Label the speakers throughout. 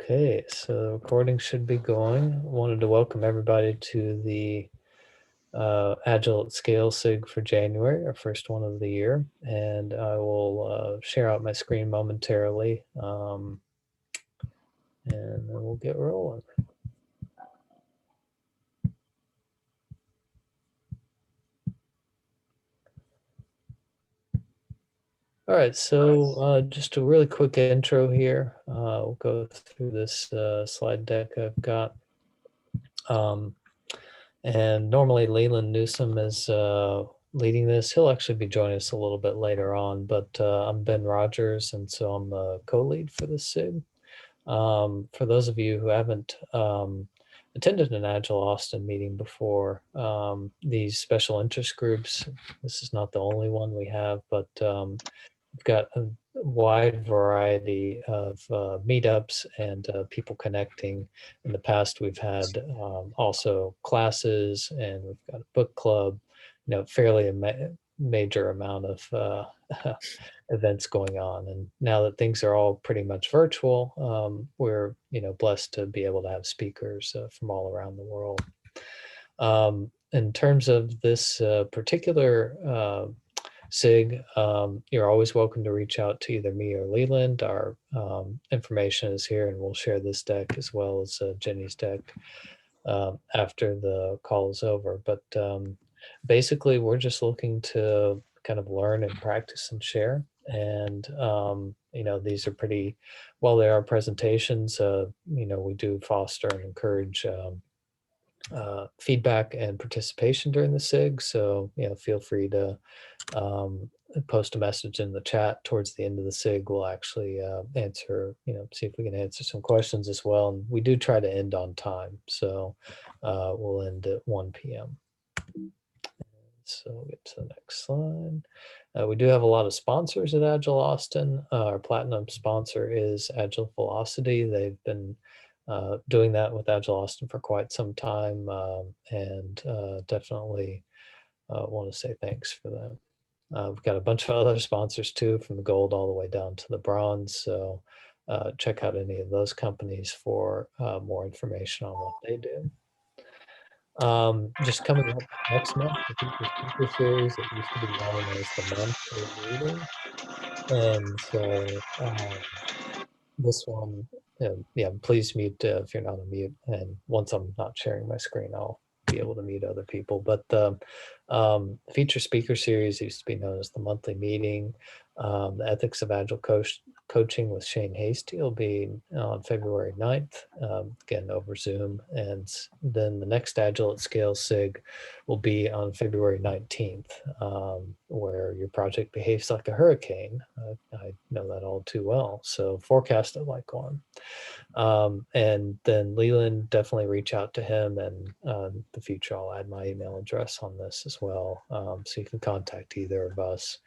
Speaker 1: Okay, so the recording should be going. Wanted to welcome everybody to the Agile at Scale SIG for January, our first one of the year. And I will share out my screen momentarily, and then we'll get rolling. All right, so just a really quick intro here. We'll go through this slide deck I've got. And normally Leland Newsom is leading this. He'll actually be joining us a little bit later on, but I'm Ben Rogers, and so I'm the co-lead for the SIG. For those of you who haven't attended an Agile Austin meeting before, these special interest groups, this is not the only one we have, but we've got a wide variety of meetups and people connecting. In the past, we've had also classes, and we've got a book club, fairly major amount of events going on. And now that things are all pretty much virtual, we're blessed to be able to have speakers from all around the world. In terms of this particular SIG, you're always welcome to reach out to either me or Leland. Our information is here, and we'll share this deck as well as Jenny's deck after the call is over. But basically, we're just looking to kind of learn and practice and share. And these are pretty, while they are presentations, we do foster and encourage feedback and participation during the SIG. So feel free to post a message in the chat towards the end of the SIG. We'll actually answer, see if we can answer some questions as well. And we do try to end on time, so we'll end at 1 p.m. So we'll get to the next slide. We do have a lot of sponsors at Agile Austin. Our platinum sponsor is Agile Velocity. They've been doing that with Agile Austin for quite some time, and definitely want to say thanks for them. We've got a bunch of other sponsors too, from the gold all the way down to the bronze. So check out any of those companies for more information on what they do. Just coming up next month, the Future Speaker Series, it used to be known as the month of reading. And so this one, please mute if you're not on mute. And once I'm not sharing my screen, I'll be able to mute other people. But the Feature Speaker Series used to be known as the monthly meeting. The Ethics of Agile Coaching with Shane Hasty will be on February 9th, again over Zoom. And then the next Agile at Scale SIG will be on February 19th, where your project behaves like a hurricane. I know that all too well, so forecast it like one. And then Leland, definitely reach out to him, and in the future I'll add my email address on this as well, so you can contact either of us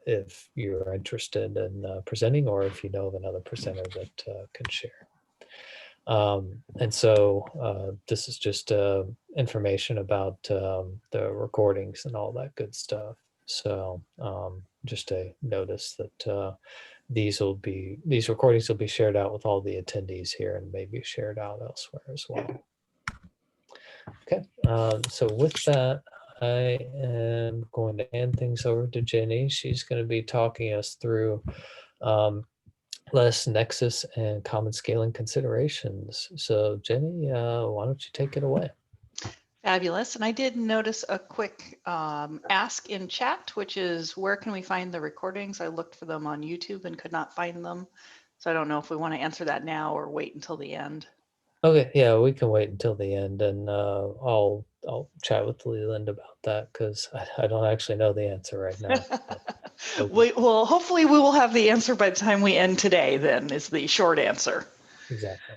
Speaker 1: if you're interested in presenting, or if you know of another presenter that can share. And so this is just information about the recordings and all that good stuff. So just a notice that these recordings will be shared out with all the attendees here, and maybe shared out elsewhere as well. Okay, so with that, I am going to hand things over to Jenny. She's going to be talking us through LeSS, Nexus, and common scaling considerations. So Jenny, why don't you take it away?
Speaker 2: Fabulous. And I did notice a quick ask in chat, which is, where can we find the recordings? I looked for them on YouTube and could not find them. So I don't know if we want to answer that now or wait until the end.
Speaker 1: Okay, yeah, we can wait until the end, and I'll chat with Leland about that, because I don't actually know the answer right now.
Speaker 2: Well, hopefully we will have the answer by the time we end today, then, is the short answer.
Speaker 1: Exactly.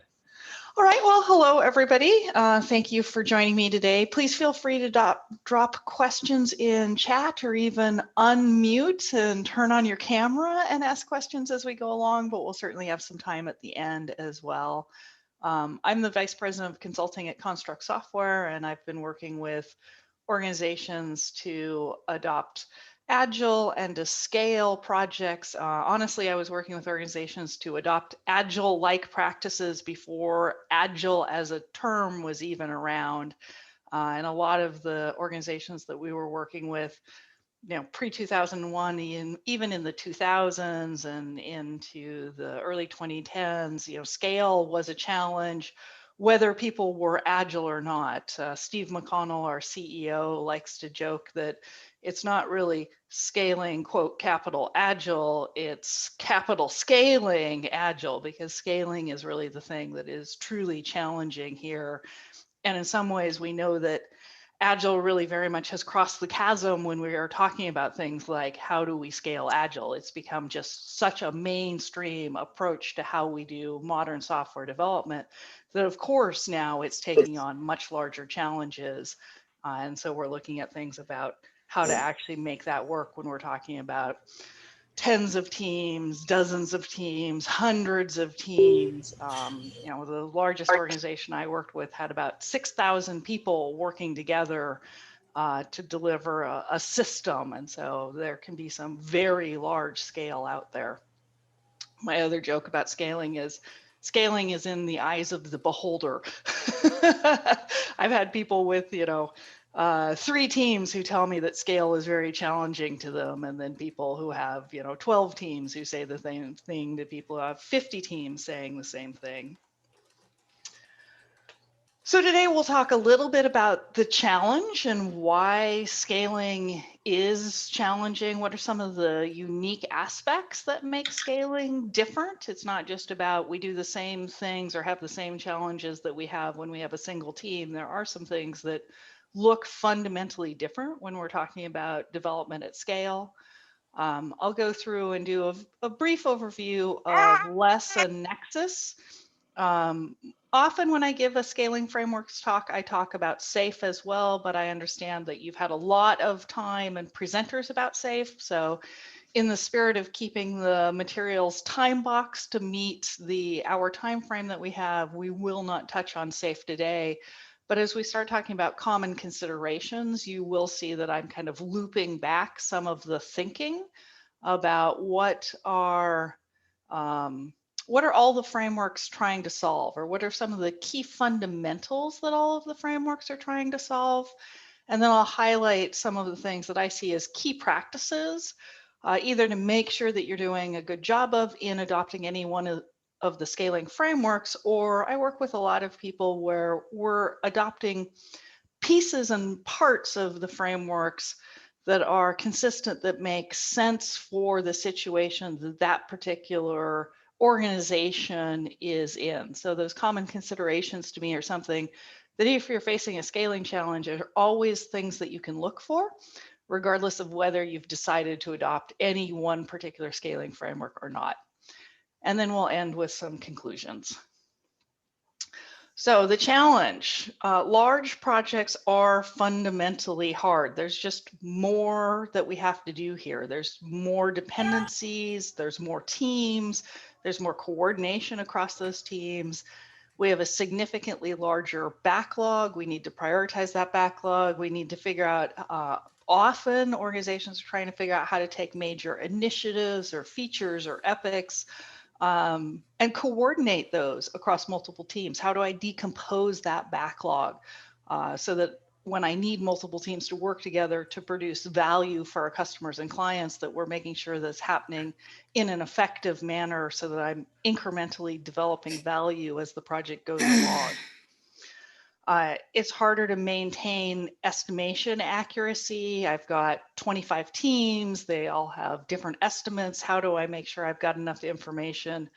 Speaker 2: All right, well, hello, everybody. Thank you for joining me today. Please feel free to drop questions in chat, or even unmute and turn on your camera and ask questions as we go along, but we'll certainly have some time at the end as well. I'm the Vice President of Consulting at Construct Software, and I've been working with organizations to adopt Agile and to scale projects. Honestly, I was working with organizations to adopt Agile-like practices before Agile as a term was even around. And a lot of the organizations that we were working with, pre-2001, even in the 2000s and into the early 2010s, scale was a challenge, whether people were agile or not. Steve McConnell, our CEO, likes to joke that it's not really scaling, quote, capital agile, it's capital scaling agile, because scaling is really the thing that is truly challenging here. And in some ways, we know that Agile really very much has crossed the chasm when we are talking about things like how do we scale Agile. It's become just such a mainstream approach to how we do modern software development that, of course, now it's taking on much larger challenges. And so we're looking at things about how to actually make that work when we're talking about tens of teams, dozens of teams, hundreds of teams. The largest organization I worked with had about 6,000 people working together to deliver a system. And so there can be some very large scale out there. My other joke about scaling is in the eyes of the beholder. I've had people with, 3 teams who tell me that scale is very challenging to them, and then people who have, 12 teams who say the same thing to people who have 50 teams saying the same thing. So today we'll talk a little bit about the challenge and why scaling is challenging. What are some of the unique aspects that make scaling different? It's not just about we do the same things or have the same challenges that we have when we have a single team. There are some things that look fundamentally different when we're talking about development at scale. I'll go through and do a brief overview of LeSS and Nexus. Often when I give a scaling frameworks talk, I talk about SAFe as well, but I understand that you've had a lot of time and presenters about SAFe. So in the spirit of keeping the materials time boxed to meet the hour time frame that we have, we will not touch on SAFe today. But as we start talking about common considerations, you will see that I'm kind of looping back some of the thinking about what are all the frameworks trying to solve, or what are some of the key fundamentals that all of the frameworks are trying to solve? And then I'll highlight some of the things that I see as key practices, either to make sure that you're doing a good job of in adopting any one of the scaling frameworks, or I work with a lot of people where we're adopting pieces and parts of the frameworks that are consistent, that make sense for the situation that that particular organization is in. So those common considerations to me are something that if you're facing a scaling challenge, are always things that you can look for, regardless of whether you've decided to adopt any one particular scaling framework or not. And then we'll end with some conclusions. So the challenge, large projects are fundamentally hard. There's just more that we have to do here. There's more dependencies, there's more teams, there's more coordination across those teams. We have a significantly larger backlog. We need to prioritize that backlog. We need to figure out, often organizations are trying to figure out how to take major initiatives or features or epics and coordinate those across multiple teams. How do I decompose that backlog so that when I need multiple teams to work together to produce value for our customers and clients, that we're making sure that's happening in an effective manner so that I'm incrementally developing value as the project goes along. It's harder to maintain estimation accuracy. I've got 25 teams. They all have different estimates. How do I make sure I've got enough information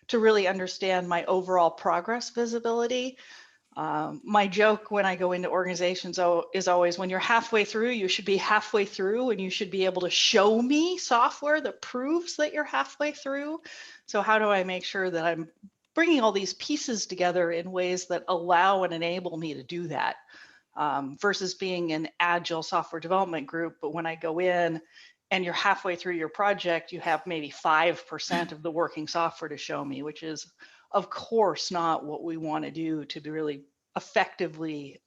Speaker 2: to really understand my overall progress visibility? My joke when I go into organizations is always, when you're halfway through, you should be halfway through, and you should be able to show me software that proves that you're halfway through. So how do I make sure that I'm bringing all these pieces together in ways that allow and enable me to do that, versus being an agile software development group? But when I go in and you're halfway through your project, you have maybe 5% of the working software to show me, which is, of course, not what we want to do to really effectively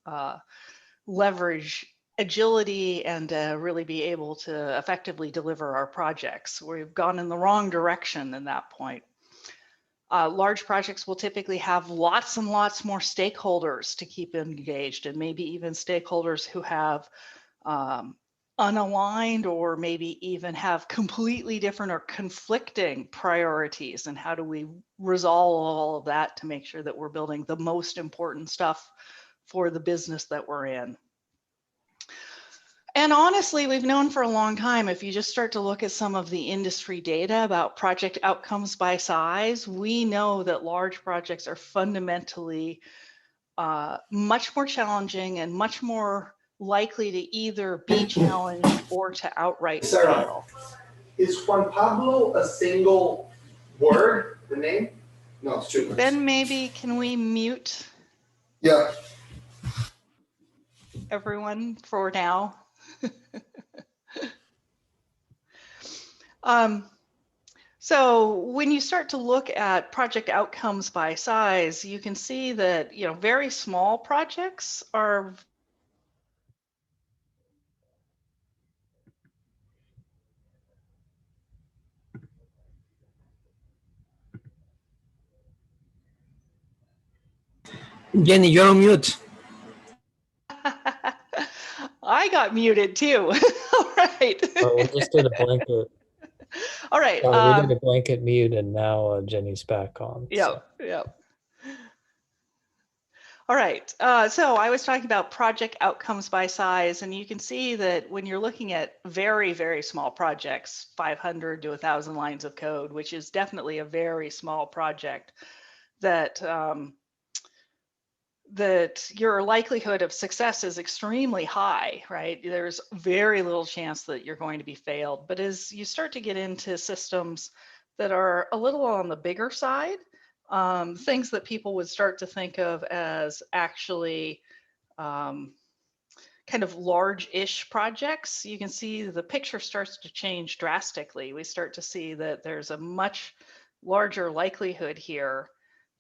Speaker 2: leverage agility and really be able to effectively deliver our projects. We've gone in the wrong direction in that point. Large projects will typically have lots and lots more stakeholders to keep engaged, and maybe even stakeholders who have unaligned or maybe even have completely different or conflicting priorities. And how do we resolve all of that to make sure that we're building the most important stuff for the business that we're in? And honestly, we've known for a long time, if you just start to look at some of the industry data about project outcomes by size, we know that large projects are fundamentally much more challenging and much more likely to either be challenged or to outright fail.
Speaker 3: Is Juan Pablo a single word, the name? No, it's two words.
Speaker 2: Ben, maybe can we mute
Speaker 3: Yeah.
Speaker 2: everyone for now? So when you start to look at project outcomes by size, you can see that, very small projects are
Speaker 4: Jenny, you're on mute.
Speaker 2: I got muted too. All right.
Speaker 1: Oh, we just did a blanket.
Speaker 2: All right.
Speaker 1: We did a blanket mute, and now Jenny's back on.
Speaker 2: Yep. All right. So I was talking about project outcomes by size, and you can see that when you're looking at very, very small projects, 500 to 1,000 lines of code, which is definitely a very small project, that that your likelihood of success is extremely high, right? There's very little chance that you're going to be failed. But as you start to get into systems that are a little on the bigger side, things that people would start to think of as actually kind of large-ish projects, you can see the picture starts to change drastically. We start to see that there's a much larger likelihood here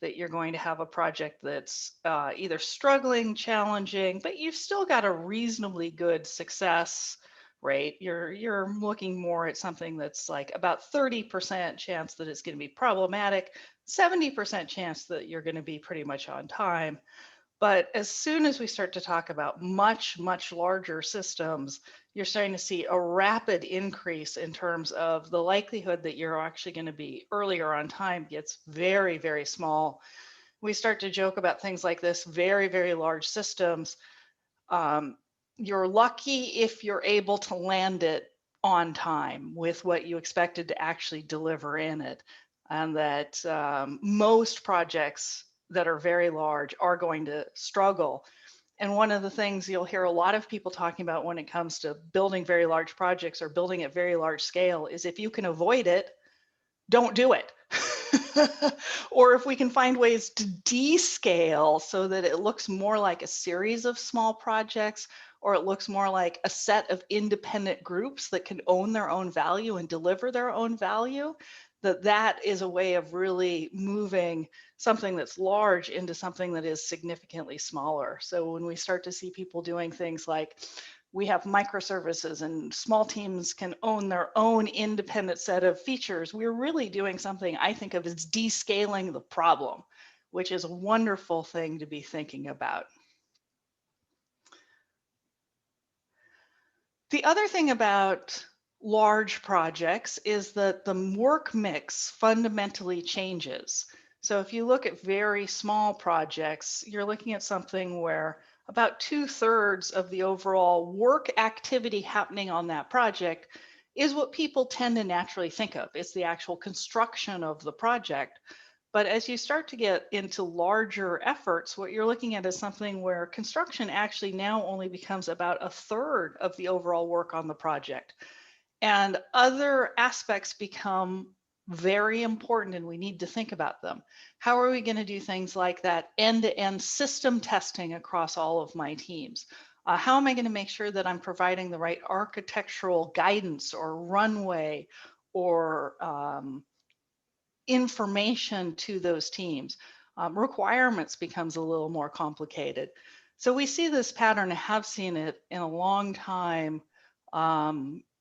Speaker 2: that you're going to have a project that's either struggling, challenging, but you've still got a reasonably good success rate. You're looking more at something that's like about 30% chance that it's going to be problematic, 70% chance that you're going to be pretty much on time. But as soon as we start to talk about much, much larger systems, you're starting to see a rapid increase in terms of the likelihood that you're actually going to be earlier on time gets very, very small. We start to joke about things like this, very, very large systems. You're lucky if you're able to land it on time with what you expected to actually deliver in it. And that most projects that are very large are going to struggle. And one of the things you'll hear a lot of people talking about when it comes to building very large projects or building at very large scale is if you can avoid it, don't do it. Or if we can find ways to descale so that it looks more like a series of small projects, or it looks more like a set of independent groups that can own their own value and deliver their own value, that is a way of really moving something that's large into something that is significantly smaller. So when we start to see people doing things like we have microservices and small teams can own their own independent set of features, we're really doing something I think of as descaling the problem, which is a wonderful thing to be thinking about. The other thing about large projects is that the work mix fundamentally changes. So if you look at very small projects, you're looking at something where about 2/3 of the overall work activity happening on that project is what people tend to naturally think of. It's the actual construction of the project. But as you start to get into larger efforts, what you're looking at is something where construction actually now only becomes about 1/3 of the overall work on the project. And other aspects become very important, and we need to think about them. How are we going to do things like that end-to-end system testing across all of my teams? How am I going to make sure that I'm providing the right architectural guidance or runway or information to those teams? Requirements becomes a little more complicated. So we see this pattern, have seen it in a long time,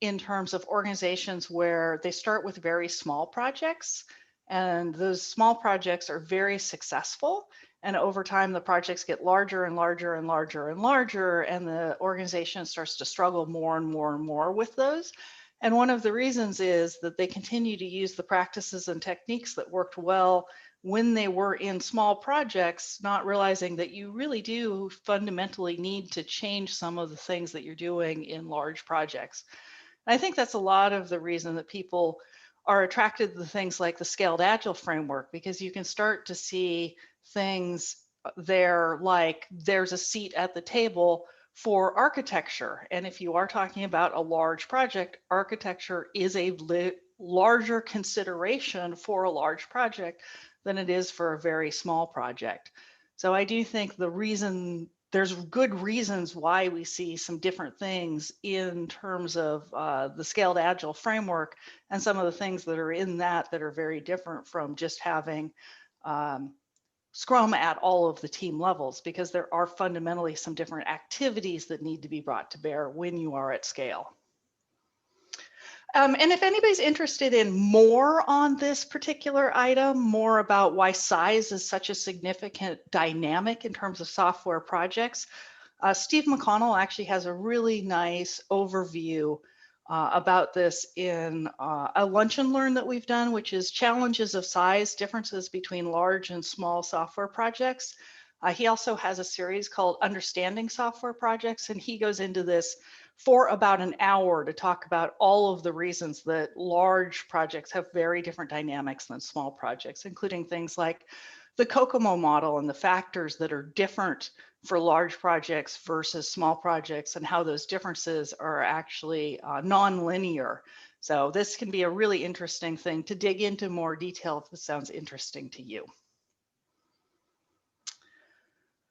Speaker 2: in terms of organizations where they start with very small projects, and those small projects are very successful. And over time, the projects get larger and larger and larger and larger, and the organization starts to struggle more and more and more with those. And one of the reasons is that they continue to use the practices and techniques that worked well when they were in small projects, not realizing that you really do fundamentally need to change some of the things that you're doing in large projects. And I think that's a lot of the reason that people are attracted to things like the Scaled Agile framework, because you can start to see things there like there's a seat at the table for architecture. And if you are talking about a large project, architecture is a larger consideration for a large project than it is for a very small project. So I do think there's good reasons why we see some different things in terms of the Scaled Agile framework and some of the things that are in that are very different from just having Scrum at all of the team levels, because there are fundamentally some different activities that need to be brought to bear when you are at scale. And if anybody's interested in more on this particular item, more about why size is such a significant dynamic in terms of software projects, Steve McConnell actually has a really nice overview about this in a lunch and learn that we've done, which is challenges of size, differences between large and small software projects. He also has a series called Understanding Software Projects, and he goes into this for about an hour to talk about all of the reasons that large projects have very different dynamics than small projects, including things like the Kokomo model and the factors that are different for large projects versus small projects, and how those differences are actually non-linear. So this can be a really interesting thing to dig into more detail if this sounds interesting to you.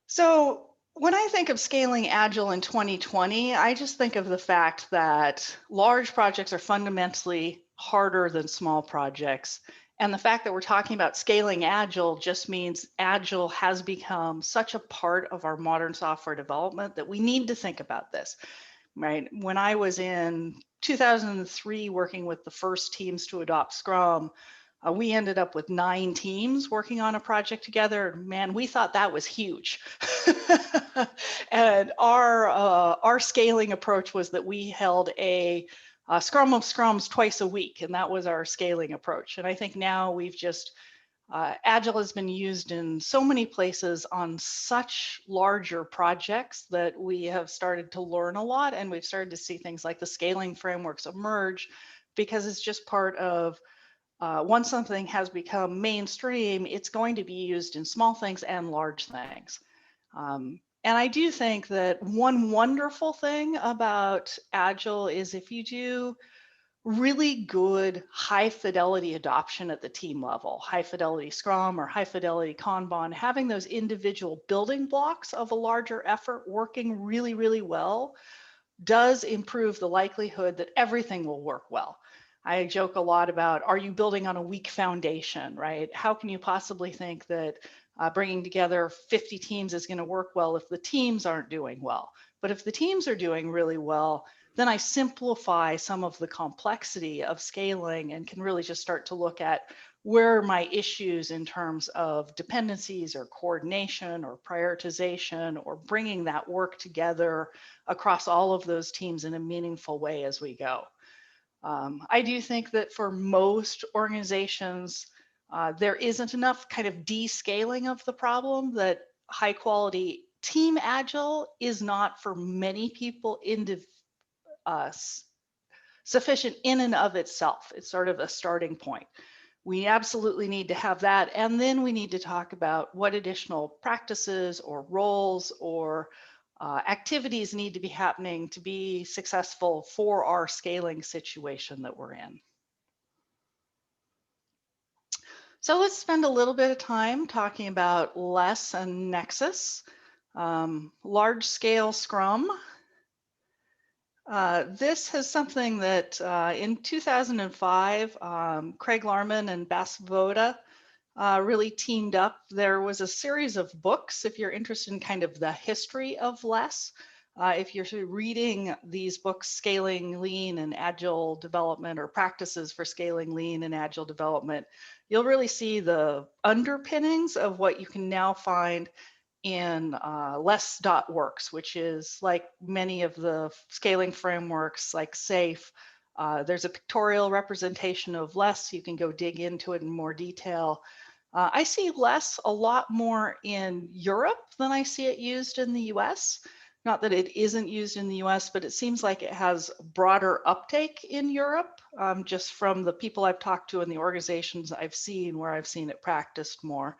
Speaker 2: So when I think of scaling Agile in 2020, I just think of the fact that large projects are fundamentally harder than small projects. And the fact that we're talking about scaling Agile just means Agile has become such a part of our modern software development that we need to think about this, right? When I was in 2003 working with the first teams to adopt Scrum, we ended up with 9 teams working on a project together. Man, we thought that was huge. And our scaling approach was that we held a Scrum of Scrums twice a week, and that was our scaling approach. And I think now we've just, Agile has been used in so many places on such larger projects that we have started to learn a lot, and we've started to see things like the scaling frameworks emerge, because it's just part of once something has become mainstream, it's going to be used in small things and large things. And I do think that one wonderful thing about Agile is if you do really good high fidelity adoption at the team level, high fidelity Scrum or high fidelity Kanban, having those individual building blocks of a larger effort working really, really well does improve the likelihood that everything will work well. I joke a lot about, are you building on a weak foundation, right? How can you possibly think that bringing together 50 teams is going to work well if the teams aren't doing well? But if the teams are doing really well, then I simplify some of the complexity of scaling and can really just start to look at where are my issues in terms of dependencies or coordination or prioritization or bringing that work together across all of those teams in a meaningful way as we go. I do think that for most organizations, there isn't enough kind of descaling of the problem, that high quality team Agile is not for many people sufficient in and of itself. It's sort of a starting point. We absolutely need to have that. And then we need to talk about what additional practices or roles or activities need to be happening to be successful for our scaling situation that we're in. So let's spend a little bit of time talking about LeSS and Nexus. Large scale Scrum. This is something that in 2005, Craig Larman and Bas Voda really teamed up. There was a series of books, if you're interested in kind of the history of LeSS. If you're reading these books, Scaling Lean and Agile Development, or Practices for Scaling Lean and Agile Development, you'll really see the underpinnings of what you can now find in LeSS.works, which is like many of the scaling frameworks like SAFe. There's a pictorial representation of LeSS. You can go dig into it in more detail. I see LeSS a lot more in Europe than I see it used in the US. Not that it isn't used in the US, but it seems like it has broader uptake in Europe, just from the people I've talked to and the organizations I've seen where I've seen it practiced more.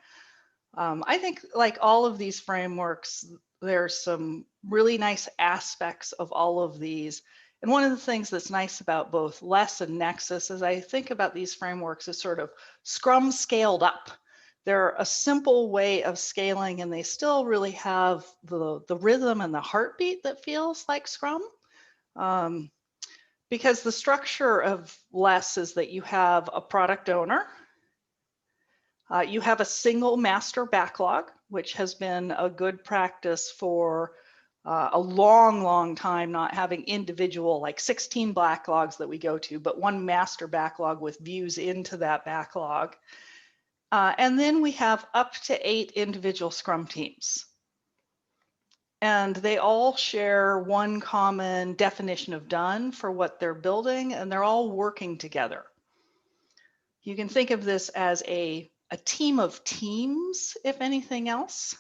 Speaker 2: I think like all of these frameworks, there's some really nice aspects of all of these. And one of the things that's nice about both LeSS and Nexus, as I think about these frameworks, is sort of Scrum scaled up. They're a simple way of scaling, and they still really have the rhythm and the heartbeat that feels like Scrum. Because the structure of LeSS is that you have a product owner, you have a single master backlog, which has been a good practice for a long time, not having individual like 16 backlogs that we go to, but one master backlog with views into that backlog. And then we have up to 8 individual Scrum teams. And they all share one common definition of done for what they're building, and they're all working together. You can think of this as a team of teams, if anything else.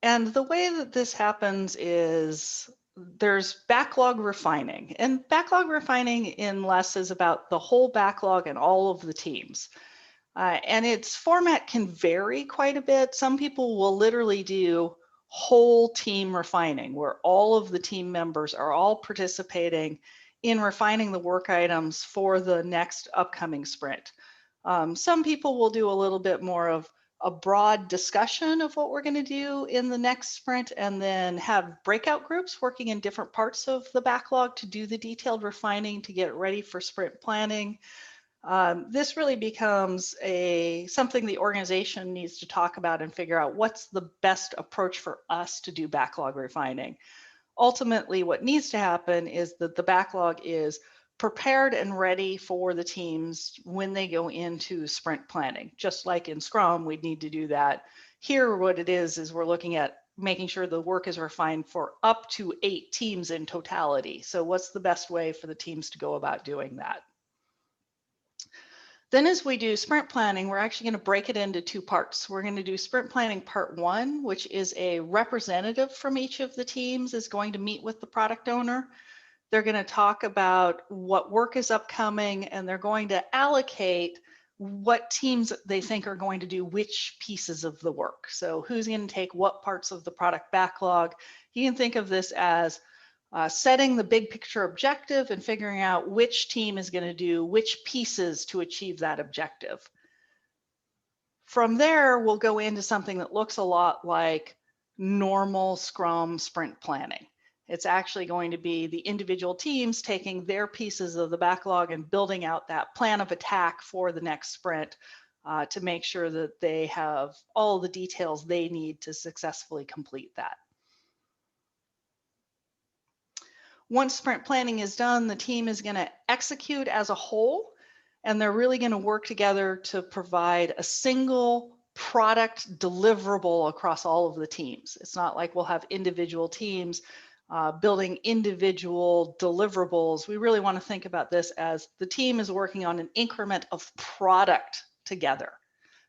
Speaker 2: And the way that this happens is there's backlog refining. And backlog refining in LeSS is about the whole backlog and all of the teams. And its format can vary quite a bit. Some people will literally do whole team refining, where all of the team members are all participating in refining the work items for the next upcoming sprint. Some people will do a little bit more of a broad discussion of what we're going to do in the next sprint, and then have breakout groups working in different parts of the backlog to do the detailed refining to get it ready for sprint planning. This really becomes something the organization needs to talk about and figure out what's the best approach for us to do backlog refining. Ultimately, what needs to happen is that the backlog is prepared and ready for the teams when they go into sprint planning. Just like in Scrum, we'd need to do that. Here, what it is we're looking at making sure the work is refined for up to 8 teams in totality. So what's the best way for the teams to go about doing that? Then as we do sprint planning, we're actually going to break it into 2 parts. We're going to do sprint planning part 1, which is a representative from each of the teams is going to meet with the product owner. They're going to talk about what work is upcoming, and they're going to allocate what teams they think are going to do which pieces of the work. So who's going to take what parts of the product backlog. You can think of this as setting the big picture objective and figuring out which team is going to do which pieces to achieve that objective. From there, we'll go into something that looks a lot like normal Scrum sprint planning. It's actually going to be the individual teams taking their pieces of the backlog and building out that plan of attack for the next sprint to make sure that they have all the details they need to successfully complete that. Once sprint planning is done, the team is going to execute as a whole, and they're really going to work together to provide a single product deliverable across all of the teams. It's not like we'll have individual teams building individual deliverables. We really want to think about this as the team is working on an increment of product together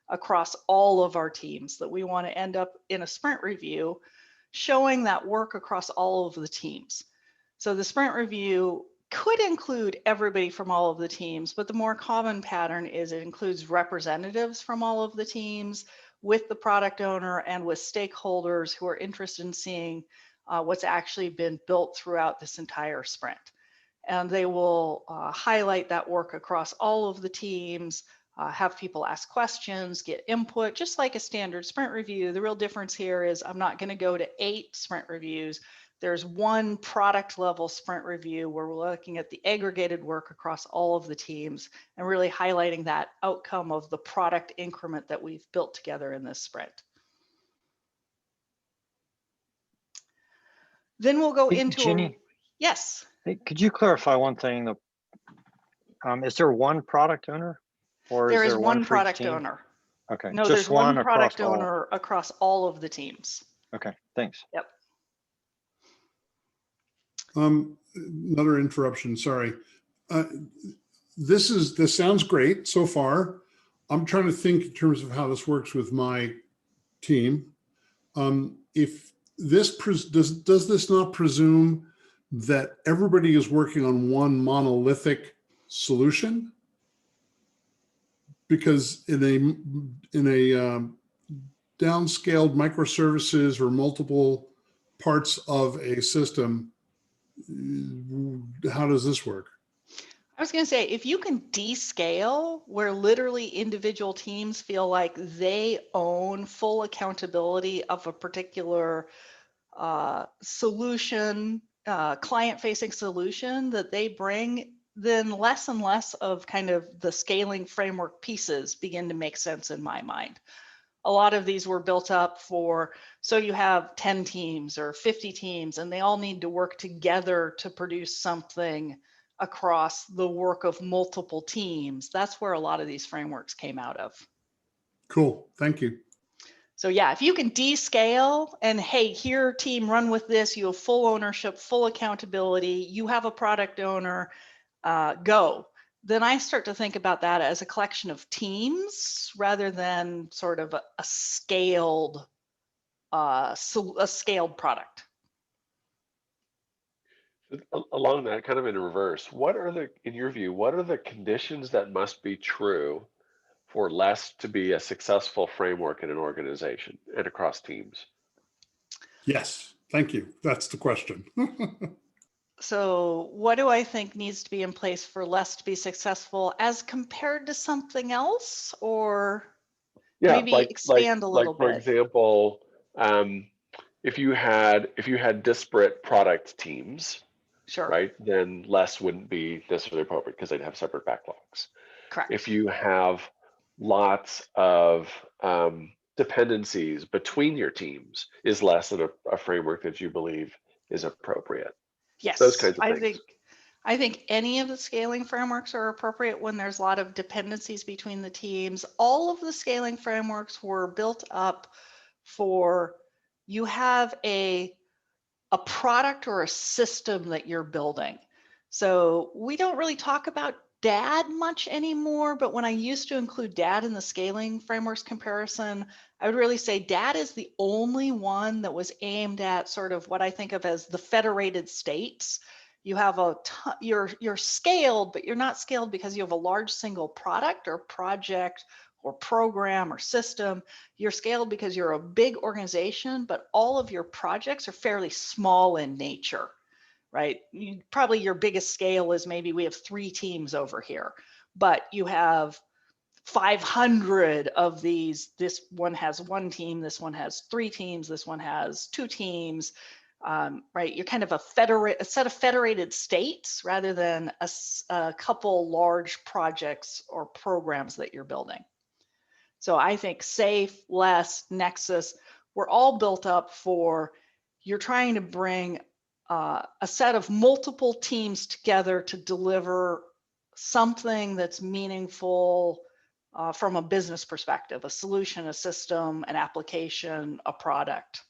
Speaker 2: across all of our teams that we want to end up in a sprint review showing that work across all of the teams. So the sprint review could include everybody from all of the teams, but the more common pattern is it includes representatives from all of the teams with the product owner and with stakeholders who are interested in seeing what's actually been built throughout this entire sprint. And they will highlight that work across all of the teams, have people ask questions, get input, just like a standard sprint review. The real difference here is I'm not going to go to 8 sprint reviews. there's one product level sprint review where we're looking at the aggregated work across all of the teams and really highlighting that outcome of the product increment that we've built together in this sprint. Then we'll go into
Speaker 5: Jenny,
Speaker 2: yes.
Speaker 5: hey, could you clarify one thing? Is there one product owner, or
Speaker 2: There
Speaker 5: is
Speaker 2: is
Speaker 5: there
Speaker 2: one
Speaker 5: one for each
Speaker 2: product
Speaker 5: team?
Speaker 2: owner.
Speaker 5: Okay,
Speaker 2: No,
Speaker 5: just
Speaker 2: there's one
Speaker 5: across
Speaker 2: product
Speaker 5: all.
Speaker 2: owner across all of the teams.
Speaker 5: Okay, thanks.
Speaker 2: Yep.
Speaker 6: Another interruption, sorry. This sounds great so far. I'm trying to think in terms of how this works with my team. If this does this not presume that everybody is working on one monolithic solution? Because in a downscaled microservices or multiple parts of a system, how does this work?
Speaker 2: I was going to say, if you can descale where literally individual teams feel like they own full accountability of a particular solution, client-facing solution that they bring, then less and less of kind of the scaling framework pieces begin to make sense in my mind. A lot of these were built up for, so you have 10 teams or 50 teams, and they all need to work together to produce something across the work of multiple teams. That's where a lot of these frameworks came out of.
Speaker 6: Cool, thank you.
Speaker 2: So yeah, if you can descale and hey, here team, run with this, you have full ownership, full accountability, you have a product owner, go. Then I start to think about that as a collection of teams rather than sort of a scaled product.
Speaker 7: Along that, kind of in reverse, what are the, in your view, what are the conditions that must be true for LeSS to be a successful framework in an organization and across teams?
Speaker 6: Yes, thank you. That's the question.
Speaker 2: So what do I think needs to be in place for LeSS to be successful as compared to something else, or maybe expand a little bit?
Speaker 7: For example, if you had disparate product teams,
Speaker 2: sure,
Speaker 7: right, then LeSS wouldn't be necessarily appropriate because they'd have separate backlogs.
Speaker 2: Correct.
Speaker 7: If you have lots of dependencies between your teams, is LeSS a framework that you believe is appropriate?
Speaker 2: Yes,
Speaker 7: those kinds of things.
Speaker 2: I think any of the scaling frameworks are appropriate when there's a lot of dependencies between the teams. All of the scaling frameworks were built up for, you have a product or a system that you're building. So we don't really talk about DAD much anymore, but when I used to include DAD in the scaling frameworks comparison, I would really say DAD is the only one that was aimed at sort of what I think of as the federated states. You have you're scaled, but you're not scaled because you have a large single product or project or program or system. You're scaled because you're a big organization, but all of your projects are fairly small in nature, right? Probably your biggest scale is maybe we have 3 teams over here, but you have 500 of these. This one has 1 team, this one has 3 teams, this one has 2 teams, right? You're kind of a set of federated states rather than a couple large projects or programs that you're building. So I think SAFe, LeSS, Nexus, we're all built up for, you're trying to bring a set of multiple teams together to deliver something that's meaningful from a business perspective, a solution, a system, an application, a product.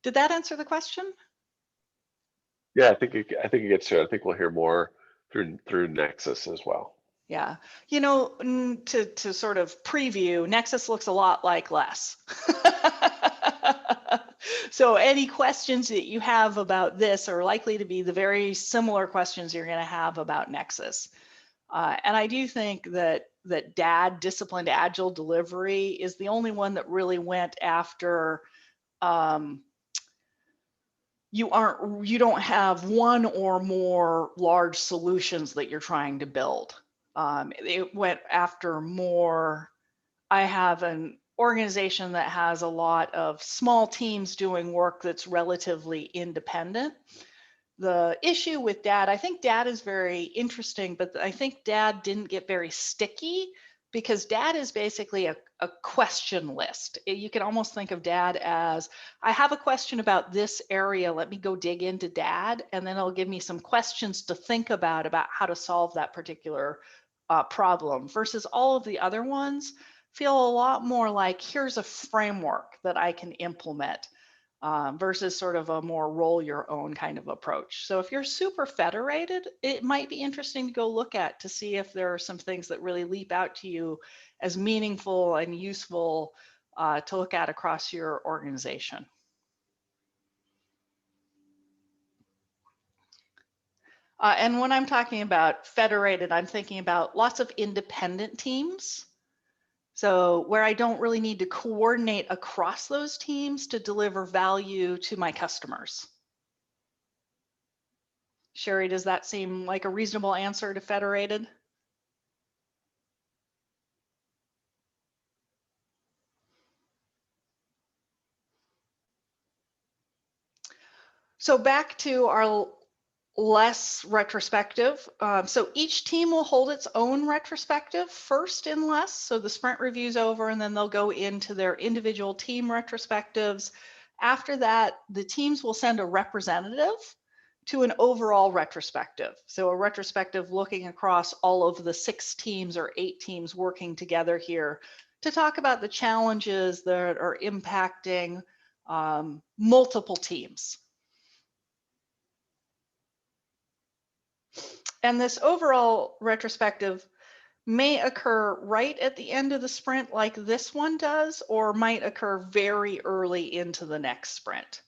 Speaker 2: Did that answer the question?
Speaker 7: Yeah, I think it gets to it. I think we'll hear more through Nexus as well.
Speaker 2: Yeah, you know, to sort of preview, Nexus looks a lot like LeSS. So any questions that you have about this are likely to be the very similar questions you're going to have about Nexus. And I do think that DAD, disciplined agile delivery, is the only one that really went after you don't have one or more large solutions that you're trying to build. It went after more, I have an organization that has a lot of small teams doing work that's relatively independent. The issue with DAD, I think DAD is very interesting, but I think DAD didn't get very sticky because DAD is basically a question list. You can almost think of DAD as, I have a question about this area, let me go dig into DAD, and then it'll give me some questions to think about how to solve that particular problem, versus all of the other ones feel a lot more like, here's a framework that I can implement. Versus sort of a more roll your own kind of approach. So if you're super federated, it might be interesting to go look at to see if there are some things that really leap out to you as meaningful and useful to look at across your organization. And when I'm talking about federated, I'm thinking about lots of independent teams. So where I don't really need to coordinate across those teams to deliver value to my customers. Sherry, does that seem like a reasonable answer to federated? So back to our less retrospective. So each team will hold its own retrospective first in less. So the sprint review's over and then they'll go into their individual team retrospectives. After that, the teams will send a representative to an overall retrospective. So a retrospective looking across all of the 6 teams or 8 teams working together here to talk about the challenges that are impacting multiple teams. And this overall retrospective may occur right at the end of the sprint like this one does, or might occur very early into the next sprint.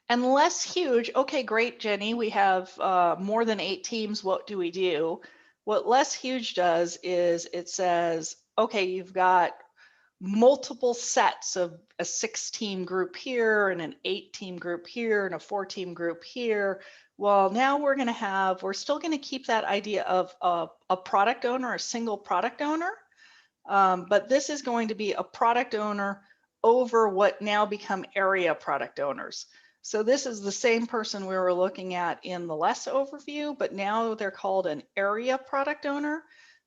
Speaker 2: And less huge, okay, great, Jenny, we have more than 8 teams, what do we do? What less huge does is it says, okay, you've got multiple sets of a 6-team group here and an 8-team group here and a 4-team group here. Well, now we're still going to keep that idea of a product owner, a single product owner, but this is going to be a product owner over what now become area product owners. So this is the same person we were looking at in the LeSS overview, but now they're called an area product owner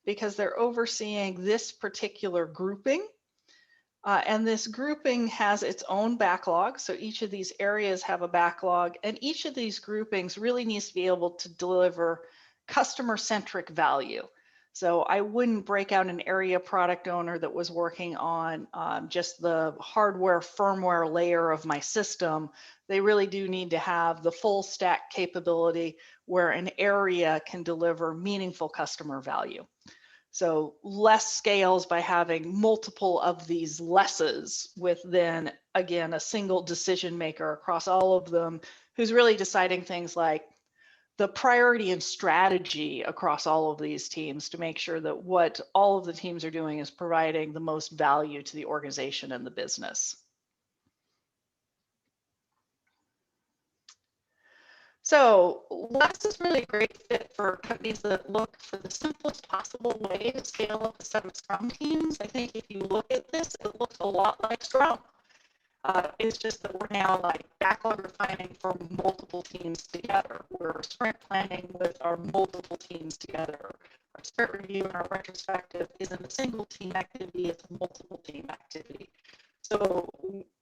Speaker 2: because they're overseeing this particular grouping. And this grouping has its own backlog. So each of these areas have a backlog, and each of these groupings really needs to be able to deliver customer-centric value. So I wouldn't break out an area product owner that was working on just the hardware, firmware layer of my system. They really do need to have the full stack capability where an area can deliver meaningful customer value. So less scales by having multiple of these LeSSes with then, again, a single decision maker across all of them who's really deciding things like the priority and strategy across all of these teams to make sure that what all of the teams are doing is providing the most value to the organization and the business. So LeSS is really a great fit for companies that look for the simplest possible way to scale up a set of Scrum teams. I think if you look at this, it looks a lot like Scrum. It's just that we're now like backlog refining for multiple teams together. We're sprint planning with our multiple teams together. Our sprint review and our retrospective isn't a single team activity, it's a multiple team activity. So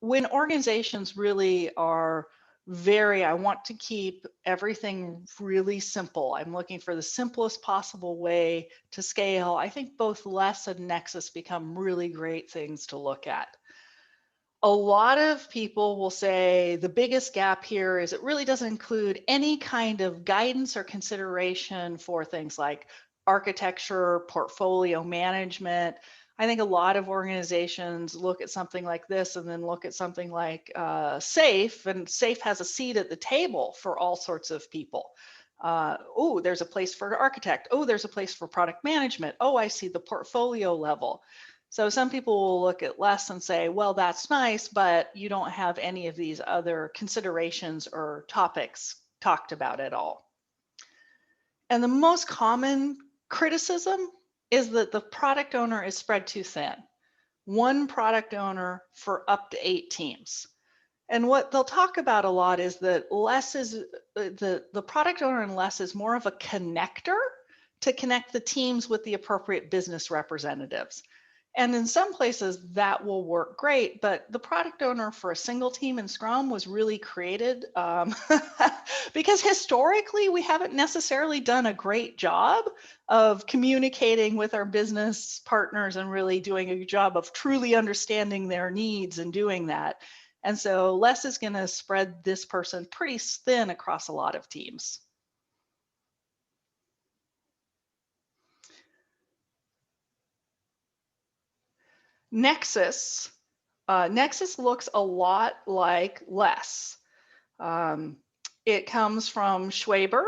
Speaker 2: when organizations really are I want to keep everything really simple. I'm looking for the simplest possible way to scale. I think both LeSS and Nexus become really great things to look at. A lot of people will say the biggest gap here is it really doesn't include any kind of guidance or consideration for things like architecture, portfolio management. I think a lot of organizations look at something like this and then look at something like SAFe, and SAFe has a seat at the table for all sorts of people. Oh, there's a place for an architect. Oh, there's a place for product management. Oh, I see the portfolio level. So some people will look at LeSS and say, well, that's nice, but you don't have any of these other considerations or topics talked about at all. And the most common criticism is that the product owner is spread too thin. One product owner for up to 8 teams. And what they'll talk about a lot is that less is the product owner in less is more of a connector to connect the teams with the appropriate business representatives. And in some places that will work great, but the product owner for a single team in Scrum was really created because historically we haven't necessarily done a great job of communicating with our business partners and really doing a good job of truly understanding their needs and doing that. And so less is going to spread this person pretty thin across a lot of teams. Nexus. Nexus looks a lot like LeSS. It comes from Schwaber.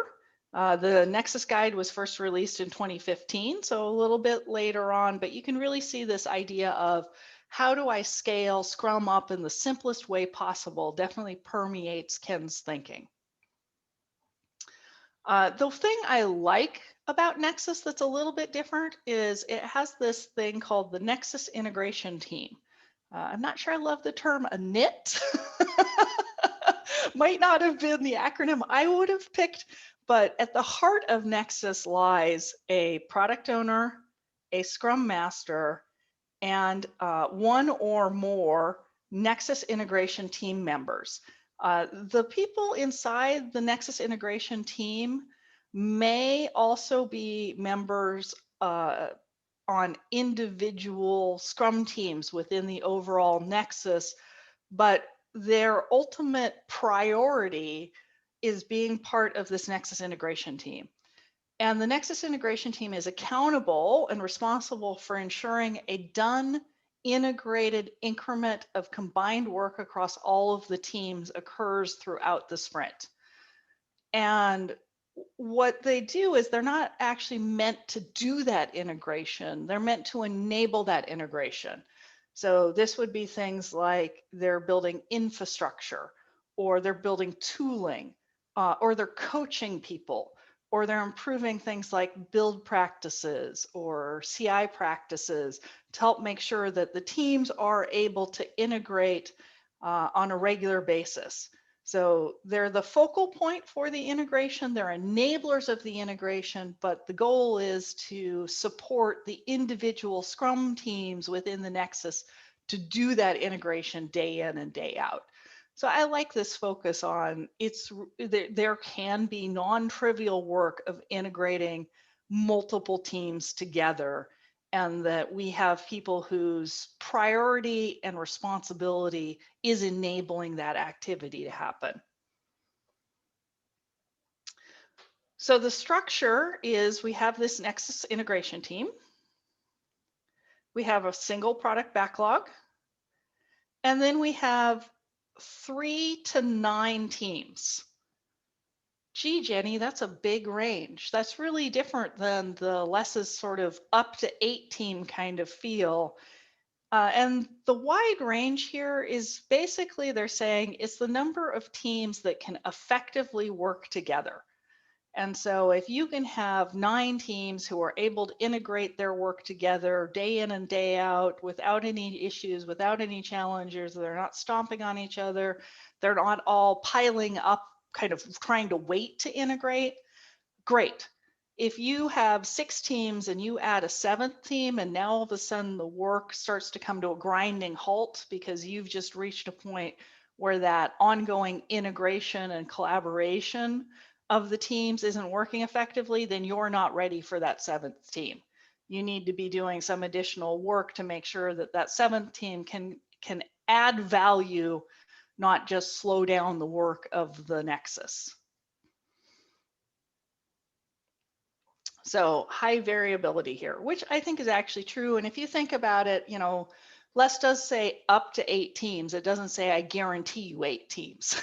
Speaker 2: The Nexus guide was first released in 2015, so a little bit later on, but you can really see this idea of how do I scale Scrum up in the simplest way possible definitely permeates Ken's thinking. The thing I like about Nexus that's a little bit different is it has this thing called the Nexus integration team. I'm not sure I love the term a knit. Might not have been the acronym I would have picked, but at the heart of Nexus lies a product owner, a Scrum Master, and one or more Nexus integration team members. The people inside the Nexus integration team may also be members on individual Scrum teams within the overall Nexus, but their ultimate priority is being part of this Nexus integration team. And the Nexus integration team is accountable and responsible for ensuring a done integrated increment of combined work across all of the teams occurs throughout the sprint. And what they do is they're not actually meant to do that integration. They're meant to enable that integration. So this would be things like they're building infrastructure, or they're building tooling, or they're coaching people, or they're improving things like build practices or CI practices to help make sure that the teams are able to integrate on a regular basis. So they're the focal point for the integration, they're enablers of the integration, but the goal is to support the individual Scrum teams within the Nexus to do that integration day in and day out. So I like this focus on there can be non-trivial work of integrating multiple teams together, and that we have people whose priority and responsibility is enabling that activity to happen. So the structure is we have this Nexus integration team. We have a single product backlog. And then we have 3 to 9 teams. Gee, Jenny, that's a big range. That's really different than the LeSS sort of up to 8 team kind of feel. And the wide range here is basically they're saying it's the number of teams that can effectively work together. And so if you can have 9 teams who are able to integrate their work together day in and day out without any issues, without any challenges, they're not stomping on each other, they're not all piling up, kind of trying to wait to integrate, great. If you have 6 teams and you add a 7th team and now all of a sudden the work starts to come to a grinding halt because you've just reached a point where that ongoing integration and collaboration of the teams isn't working effectively, then you're not ready for that 7th team. You need to be doing some additional work to make sure that that 7th team can add value, not just slow down the work of the Nexus. So high variability here, which I think is actually true. And if you think about it, you know, LeSS does say up to 8 teams. It doesn't say I guarantee you 8 teams.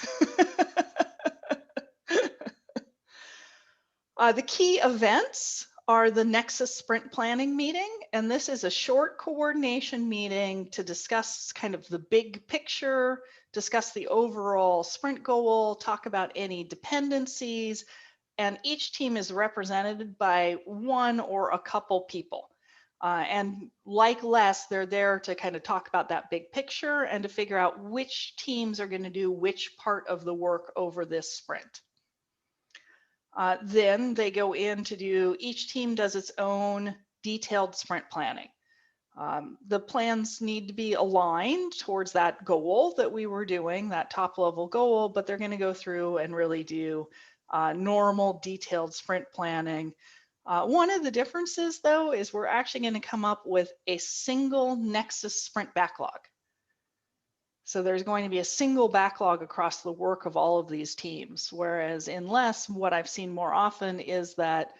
Speaker 2: The key events are the Nexus Sprint Planning meeting, and this is a short coordination meeting to discuss kind of the big picture, discuss the overall sprint goal, talk about any dependencies, and each team is represented by one or a couple people. And like Les, they're there to kind of talk about that big picture and to figure out which teams are going to do which part of the work over this sprint. Then they go in to do, each team does its own detailed sprint planning. The plans need to be aligned towards that goal that we were doing, that top level goal, but they're going to go through and really do normal detailed sprint planning. One of the differences, though, is we're actually going to come up with a single Nexus sprint backlog. So there's going to be a single backlog across the work of all of these teams, whereas in LeSS, what I've seen more often is that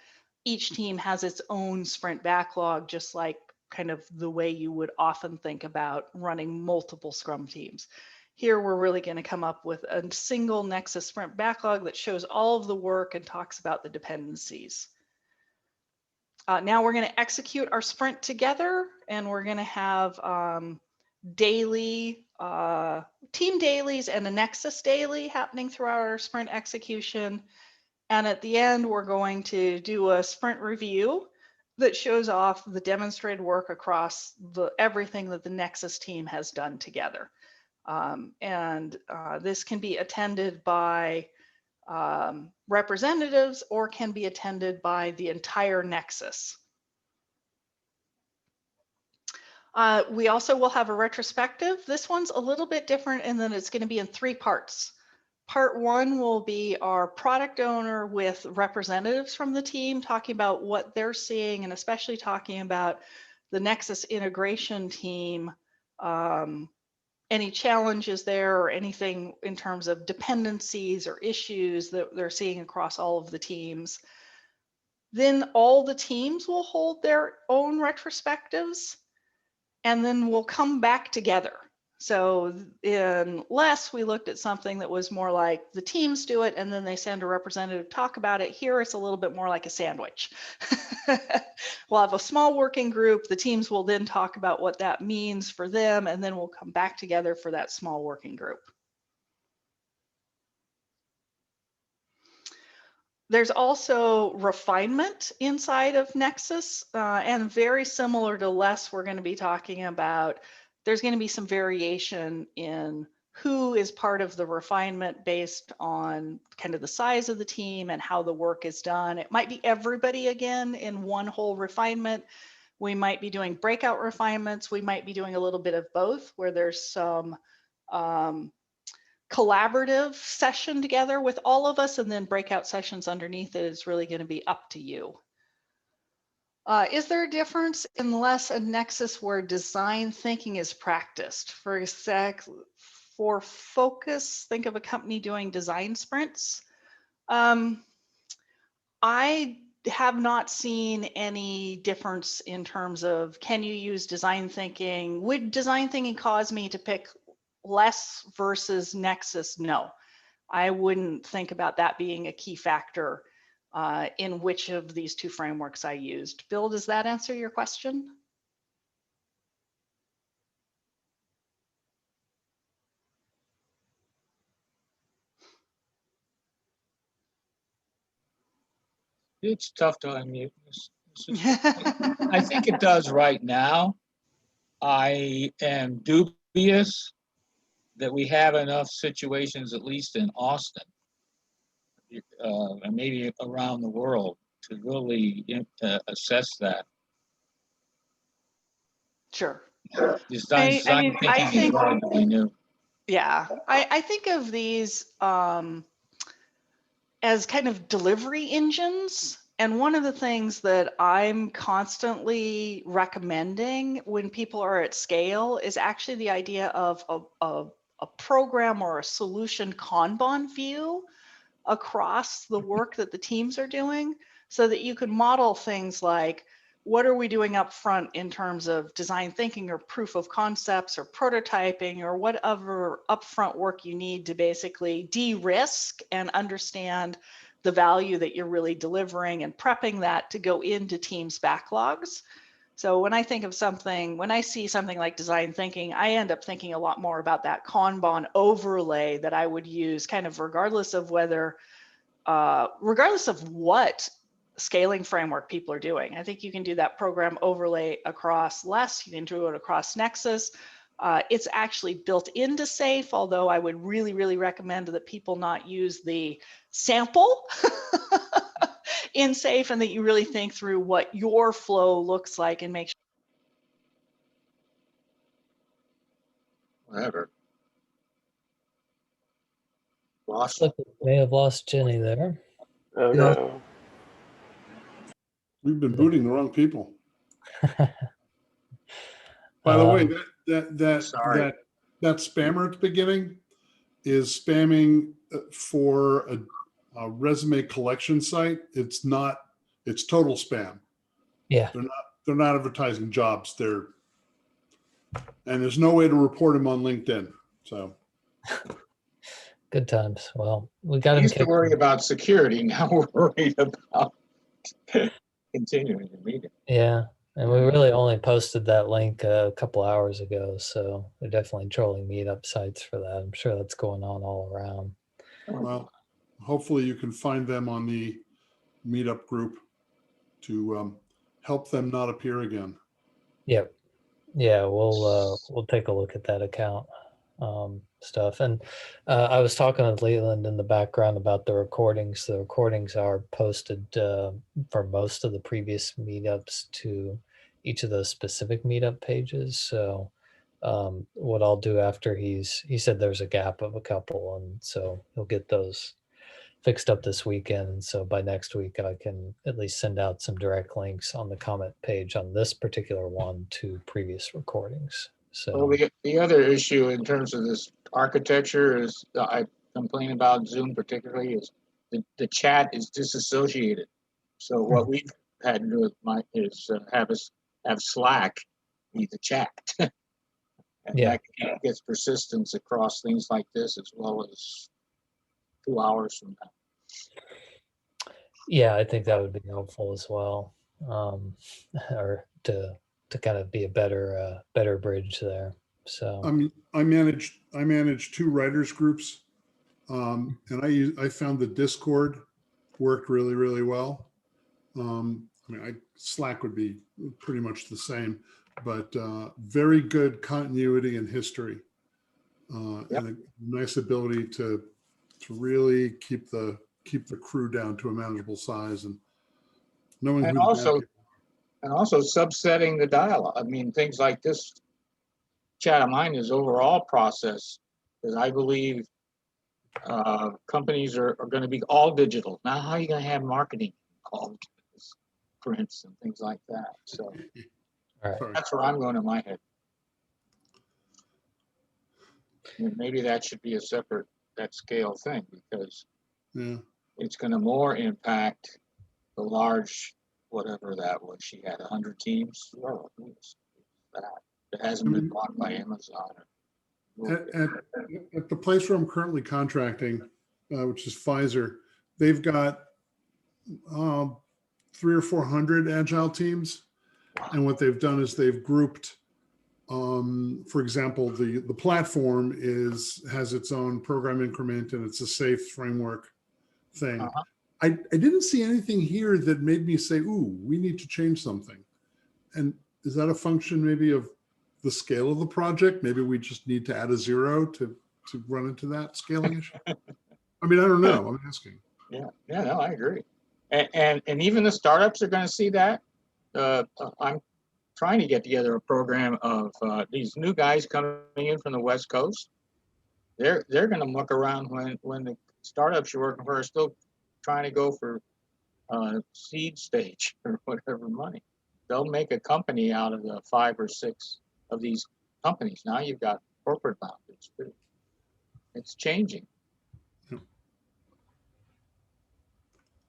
Speaker 2: each team has its own sprint backlog, just like kind of the way you would often think about running multiple Scrum teams. Here, we're really going to come up with a single Nexus sprint backlog that shows all of the work and talks about the dependencies. Now we're going to execute our sprint together, and we're going to have daily team dailies and a Nexus daily happening throughout our sprint execution. And at the end, we're going to do a sprint review that shows off the demonstrated work across everything that the Nexus team has done together. This can be attended by representatives or can be attended by the entire Nexus. We also will have a retrospective. This one's a little bit different in that it's going to be in 3 parts. Part 1 will be our product owner with representatives from the team talking about what they're seeing, and especially talking about the Nexus integration team, any challenges there or anything in terms of dependencies or issues that they're seeing across all of the teams. Then all the teams will hold their own retrospectives, and then we'll come back together. So in LeSS, we looked at something that was more like the teams do it, and then they send a representative talk about it. Here, it's a little bit more like a sandwich. We'll have a small working group. The teams will then talk about what that means for them, and then we'll come back together for that small working group. There's also refinement inside of Nexus, and very similar to LeSS, we're going to be talking about there's going to be some variation in who is part of the refinement based on kind of the size of the team and how the work is done. It might be everybody again in one whole refinement. We might be doing breakout refinements. We might be doing a little bit of both, where there's some collaborative session together with all of us, and then breakout sessions underneath it is really going to be up to you. Is there a difference in LeSS and Nexus where design thinking is practiced? For focus, think of a company doing design sprints. I have not seen any difference in terms of, can you use design thinking? Would design thinking cause me to pick LeSS versus Nexus? No, I wouldn't think about that being a key factor in which of these 2 frameworks I used. Bill, does that answer your question?
Speaker 8: It's tough to unmute. I think it does right now. I am dubious that we have enough situations, at least in Austin, and maybe around the world, to really assess that.
Speaker 2: Sure.
Speaker 8: Design thinking is relatively new.
Speaker 2: Yeah, I think of these as kind of delivery engines. And one of the things that I'm constantly recommending when people are at scale is actually the idea of a program or a solution Kanban view across the work that the teams are doing, so that you can model things like, what are we doing up front in terms of design thinking or proof of concepts or prototyping or whatever upfront work you need to basically de-risk and understand the value that you're really delivering, and prepping that to go into teams' backlogs. So when I think of something, when I see something like design thinking, I end up thinking a lot more about that Kanban overlay that I would use kind of regardless of whether, regardless of what scaling framework people are doing. I think you can do that program overlay across LeSS. You can do it across Nexus. It's actually built into SAFe, although I would really, really recommend that people not use the sample in SAFe, and that you really think through what your flow looks like and make sure.
Speaker 8: Whatever.
Speaker 1: Looks
Speaker 8: Lost.
Speaker 1: like we may have lost Jenny there.
Speaker 7: Oh,
Speaker 1: Yeah.
Speaker 7: no.
Speaker 6: We've been booting the wrong people. By the way,
Speaker 8: Sorry.
Speaker 6: that spammer at the beginning is spamming for a resume collection site. It's total spam.
Speaker 1: Yeah.
Speaker 6: They're not advertising jobs. And there's no way to report them on LinkedIn. So
Speaker 1: Good times. Well, we got
Speaker 8: We
Speaker 1: him
Speaker 8: used to
Speaker 1: kicked.
Speaker 8: worry about security. Now we're worried about continuing the meeting.
Speaker 1: Yeah. And we really only posted that link a couple hours ago. So we're definitely trolling meetup sites for that. I'm sure that's going on all around.
Speaker 6: well, hopefully you can find them on the meetup group to help them not appear again.
Speaker 1: Yep. Yeah, we'll take a look at that account stuff. And I was talking with Leland in the background about the recordings. The recordings are posted for most of the previous meetups to each of those specific meetup pages. So what I'll do after he said there's a gap of a couple, and so he'll get those fixed up this weekend. And so by next week, I can at least send out some direct links on the comment page on this particular one to previous recordings. So
Speaker 8: Well, the other issue in terms of this architecture is I complain about Zoom particularly is the chat is disassociated. So what we've had to do is have Slack be the chat. And
Speaker 1: Yeah.
Speaker 8: that gets persistence across things like this as well as 2 hours from now.
Speaker 1: yeah, I think that would be helpful as well, or to kind of be a better bridge there. So
Speaker 6: I manage 2 writers groups, and I found the Discord worked really, really well. Slack would be pretty much the same, but very good continuity and history, and a nice ability to really keep the crew down to a manageable size and knowing
Speaker 8: And
Speaker 6: who to
Speaker 8: also,
Speaker 6: back.
Speaker 8: and also subsetting the dialogue. I mean, things like this chat of mine is overall process, because I believe companies are going to be all digital. Now, how are you going to have marketing called prints and things like that? So
Speaker 1: all right.
Speaker 6: Sorry.
Speaker 8: that's where I'm going in my head. And maybe that should be a separate that scale thing, because
Speaker 6: Yeah.
Speaker 8: it's going to more impact the large, whatever that was. She had 100 teams. Oh, that hasn't been bought by Amazon.
Speaker 6: At the place where I'm currently contracting, which is Pfizer, they've got 300 or 400 agile teams, and what they've done is they've grouped. For example, the platform has its own program increment, and it's a SAFe framework thing. I didn't see anything here that made me say, "Ooh, we need to change something." And is that a function maybe of the scale of the project? Maybe we just need to add a 0 to run into that scaling issue. I mean, I don't know. I'm asking.
Speaker 8: Yeah, no, I agree. And even the startups are going to see that. I'm trying to get together a program of these new guys coming in from the West Coast. They're going to muck around when the startups you're working for are still trying to go for seed stage or whatever money. They'll make a company out of the 5 or 6 of these companies. Now you've got corporate boundaries too. It's changing.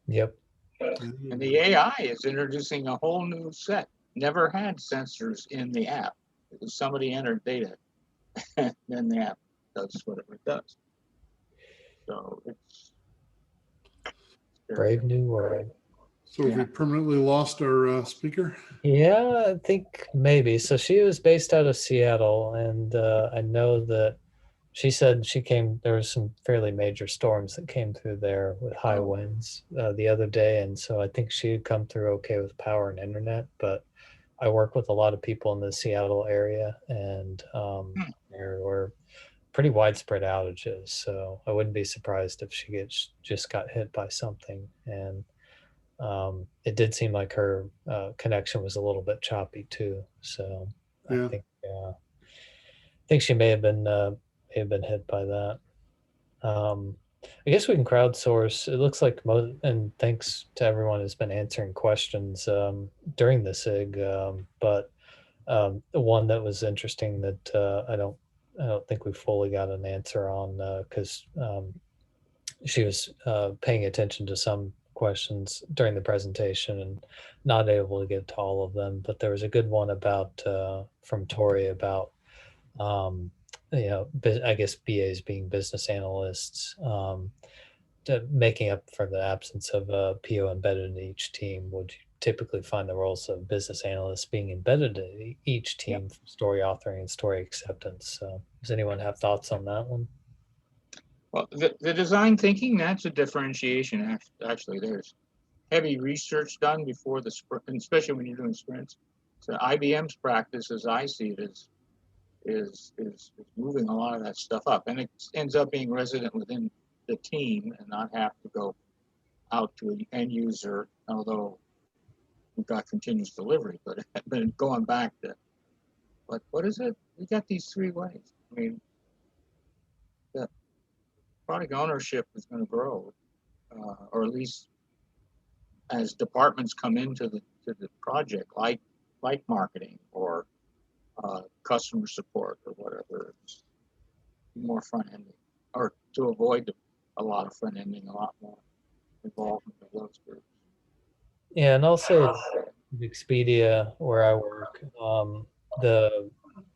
Speaker 1: Yep.
Speaker 8: And the AI is introducing a whole new set. Never had sensors in the app. It was somebody entered data, and then the app does whatever it does. So it's
Speaker 1: Brave new world.
Speaker 6: So have we permanently lost our speaker?
Speaker 1: Yeah, I think maybe. So she was based out of Seattle, and I know that she said there was some fairly major storms that came through there with high winds the other day. And so I think she had come through okay with power and internet, but I work with a lot of people in the Seattle area, and there were pretty widespread outages. So I wouldn't be surprised if she just got hit by something. And it did seem like her connection was a little bit choppy too. So
Speaker 6: Yeah.
Speaker 1: I think she may have been hit by that. I guess we can crowdsource. It looks like and thanks to everyone who's been answering questions during the SIG. But the one that was interesting that I don't think we fully got an answer on because she was paying attention to some questions during the presentation and not able to get to all of them. But there was a good one about from Tori about I guess BAs being business analysts, making up for the absence of a PO embedded in each team. Would you typically find the roles of business analysts being embedded in each team for story authoring and story acceptance? So does anyone have thoughts on that one?
Speaker 8: Well, the design thinking, that's a differentiation. Actually, there's heavy research done before the sprint, especially when you're doing sprints. So IBM's practice, as I see it, is moving a lot of that stuff up, and it ends up being resident within the team and not have to go out to an end user, although we've got continuous delivery. But going back to what is it? We got these 3 ways. I mean, the product ownership is going to grow, or at least as departments come into the project, like marketing or customer support or whatever. It's more front ending, or to avoid a lot of front ending, a lot more involvement of those groups.
Speaker 1: Yeah, and I'll say Expedia, where I work,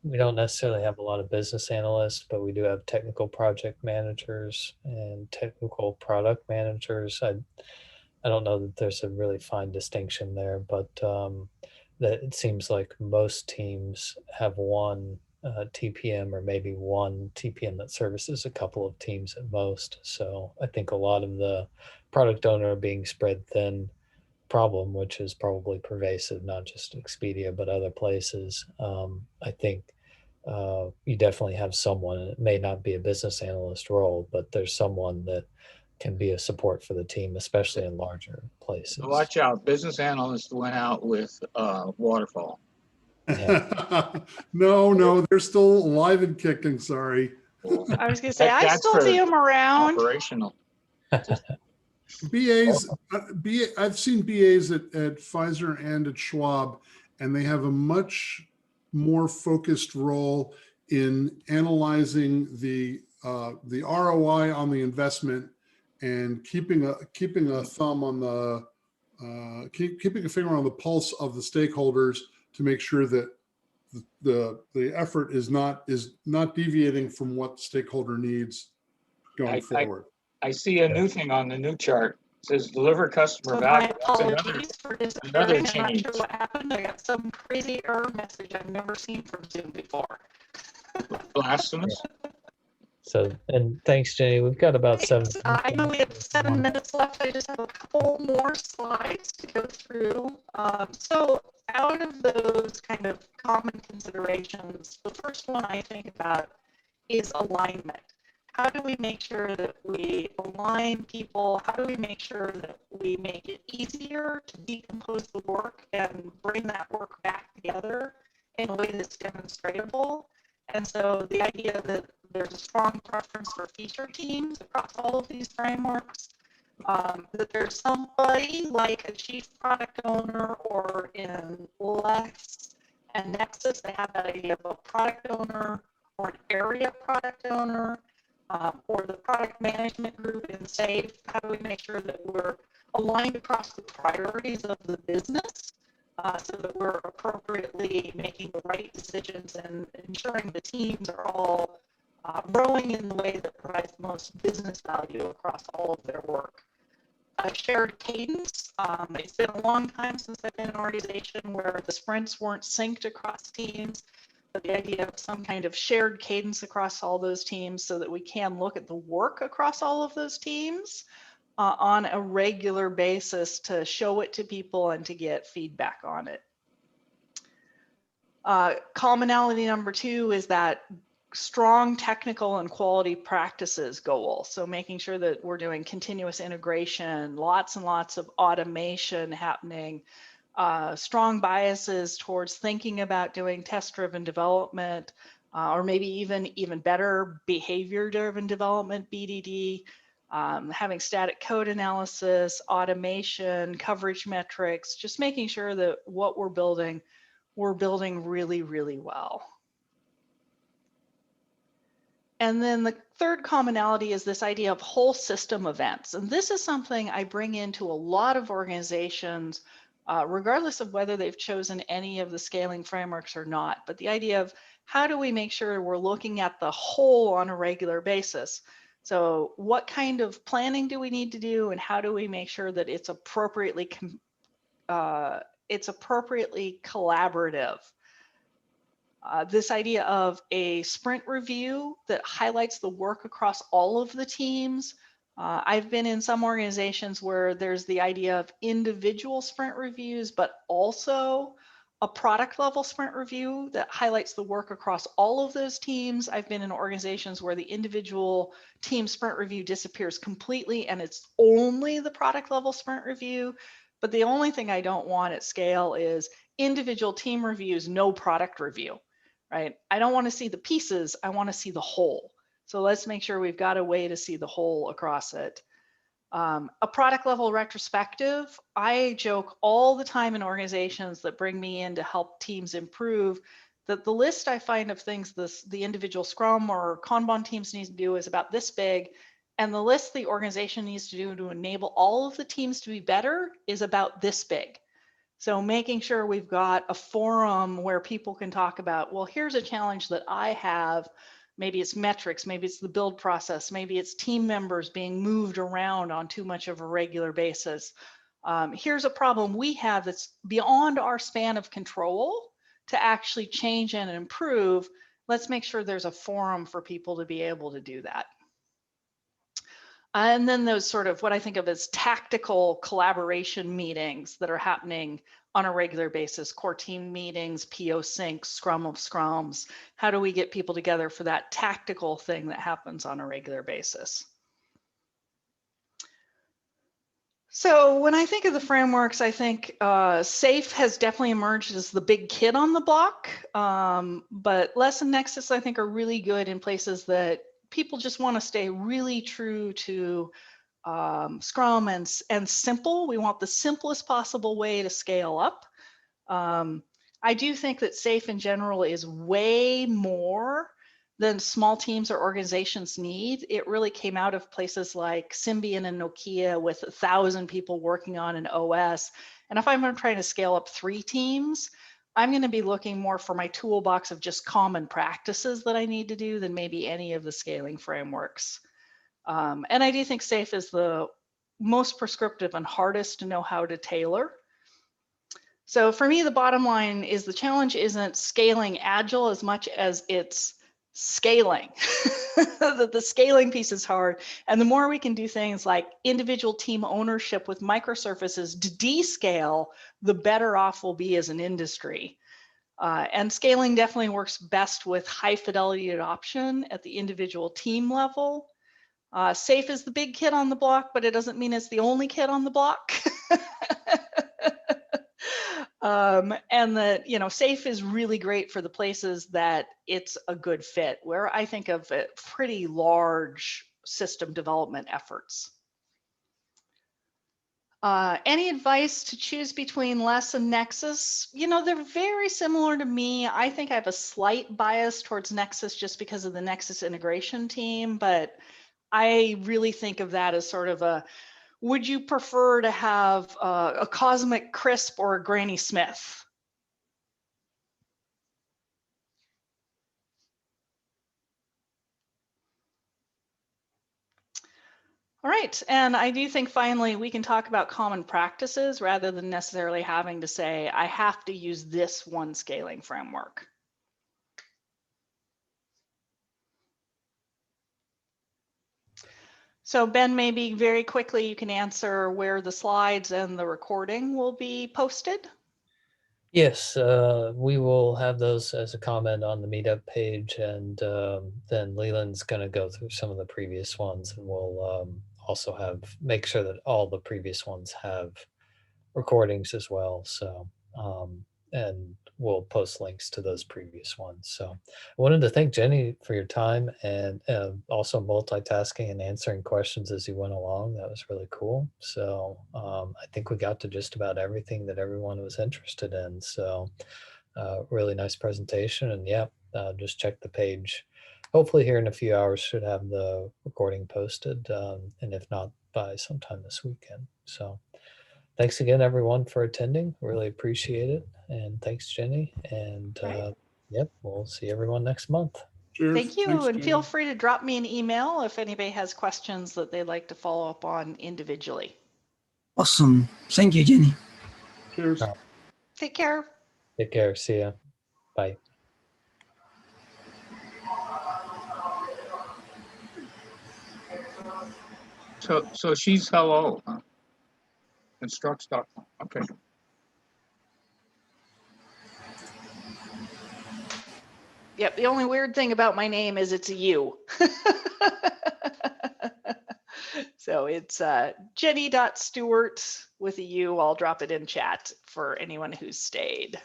Speaker 1: we don't necessarily have a lot of business analysts, but we do have technical project managers and technical product managers. I don't know that there's a really fine distinction there, but that it seems like most teams have one TPM or maybe one TPM that services a couple of teams at most. So I think a lot of the product owner being spread thin problem, which is probably pervasive, not just Expedia, but other places. I think you definitely have someone, and it may not be a business analyst role, but there's someone that can be a support for the team, especially in larger places.
Speaker 8: Watch out, business analysts went out with waterfall.
Speaker 1: Yeah.
Speaker 6: No, they're still alive and kicking. Sorry.
Speaker 2: I was going to say, I still see them around.
Speaker 8: Operational.
Speaker 6: BAs, I've seen BAs at Pfizer and at Schwab, and they have a much more focused role in analyzing the ROI on the investment and keeping a thumb on the keeping a finger on the pulse of the stakeholders to make sure that the effort is not deviating from what the stakeholder needs going forward.
Speaker 8: I see a new thing on the new chart. It says deliver customer value.
Speaker 2: My apologies for
Speaker 8: another
Speaker 2: disappearing. I'm not
Speaker 8: change.
Speaker 2: sure what happened. I got some crazy error message I've never seen from Zoom before.
Speaker 8: Blasphemous.
Speaker 1: So, and thanks, Jenny. We've got about
Speaker 2: Thanks. I know we have 7 minutes left. I just have a couple more slides to go through. So out of those kind of common considerations, the first one I think about is alignment. How do we make sure that we align people? How do we make sure that we make it easier to decompose the work and bring that work back together in a way that's demonstratable? And so the idea that there's a strong preference for feature teams across all of these frameworks, that there's somebody like a chief product owner, or in LeSS and Nexus, they have that idea of a product owner or an area product owner, or the product management group in SAFE. How do we make sure that we're aligned across the priorities of the business so that we're appropriately making the right decisions and ensuring the teams are all rowing in the way that provides the most business value across all of their work. A shared cadence. It's been a long time since I've been in an organization where the sprints weren't synced across teams. the idea of some kind of shared cadence across all those teams so that we can look at the work across all of those teams on a regular basis to show it to people and to get feedback on it. Commonality number 2 is that strong technical and quality practices goal. So making sure that we're doing continuous integration, lots and lots of automation happening, strong biases towards thinking about doing test-driven development, or maybe even better behavior-driven development, BDD, having static code analysis, automation, coverage metrics, just making sure that what we're building really, really well. And then the third commonality is this idea of whole system events. And this is something I bring into a lot of organizations, regardless of whether they've chosen any of the scaling frameworks or not. But the idea of how do we make sure we're looking at the whole on a regular basis? So what kind of planning do we need to do, and how do we make sure that it's appropriately collaborative? This idea of a sprint review that highlights the work across all of the teams. I've been in some organizations where there's the idea of individual sprint reviews, but also a product level sprint review that highlights the work across all of those teams. I've been in organizations where the individual team sprint review disappears completely and it's only the product level sprint review. But the only thing I don't want at scale is individual team reviews, no product review. Right? I don't want to see the pieces, I want to see the whole. So let's make sure we've got a way to see the whole across it. A product level retrospective, I joke all the time in organizations that bring me in to help teams improve that the list I find of things the individual Scrum or Kanban teams need to do is about this big, and the list the organization needs to do to enable all of the teams to be better is about this big. So making sure we've got a forum where people can talk about, well, here's a challenge that I have. Maybe it's metrics, maybe it's the build process, maybe it's team members being moved around on too much of a regular basis. Here's a problem we have that's beyond our span of control to actually change and improve. Let's make sure there's a forum for people to be able to do that. And then those sort of what I think of as tactical collaboration meetings that are happening on a regular basis, core team meetings, PO syncs, Scrum of Scrums. How do we get people together for that tactical thing that happens on a regular basis? So when I think of the frameworks, I think SAFe has definitely emerged as the big kid on the block, but LeSS and Nexus I think are really good in places that people just want to stay really true to Scrum and simple. We want the simplest possible way to scale up. I do think that SAFe in general is way more than small teams or organizations need. It really came out of places like Symbian and Nokia with 1,000 people working on an OS. And if I'm trying to scale up 3 teams, I'm going to be looking more for my toolbox of just common practices that I need to do than maybe any of the scaling frameworks. And I do think SAFe is the most prescriptive and hardest to know how to tailor. So for me, the bottom line is the challenge isn't scaling Agile as much as it's scaling. The scaling piece is hard. And the more we can do things like individual team ownership with microservices to descale, the better off we'll be as an industry. And scaling definitely works best with high fidelity adoption at the individual team level. SAFe is the big kid on the block, but it doesn't mean it's the only kid on the block. And that, you know, SAFe is really great for the places that it's a good fit, where I think of it pretty large system development efforts. Any advice to choose between LeSS and Nexus? You know, they're very similar to me. I think I have a slight bias towards Nexus just because of the Nexus integration team, but I really think of that as sort of a, would you prefer to have a Cosmic Crisp or a Granny Smith? All right, and I do think finally we can talk about common practices rather than necessarily having to say, I have to use this one scaling framework. So Ben, maybe very quickly you can answer where the slides and the recording will be posted.
Speaker 1: Yes, we will have those as a comment on the meetup page, and then Leland's going to go through some of the previous ones, and we'll also make sure that all the previous ones have recordings as well. So, and we'll post links to those previous ones. So I wanted to thank Jenny for your time and also multitasking and answering questions as you went along. That was really cool. So I think we got to just about everything that everyone was interested in. So really nice presentation. And yeah, just check the page. Hopefully here in a few hours should have the recording posted. And if not, by sometime this weekend. So thanks again, everyone, for attending. Really appreciate it. And thanks, Jenny. And yep, we'll see everyone next month.
Speaker 6: Cheers.
Speaker 2: Thank you.
Speaker 6: Thanks,
Speaker 2: And feel
Speaker 6: Jenny.
Speaker 2: free to drop me an email if anybody has questions that they'd like to follow up on individually.
Speaker 4: Awesome. Thank you, Jenny.
Speaker 6: Cheers.
Speaker 2: Take care.
Speaker 1: Take care. See ya. Bye.
Speaker 8: So she's hello. Huh? Construct stuff. Okay.
Speaker 2: Yep. The only weird thing about my name is it's a U. So it's Jenny.Stewart with a U. I'll drop it in chat for anyone who's stayed.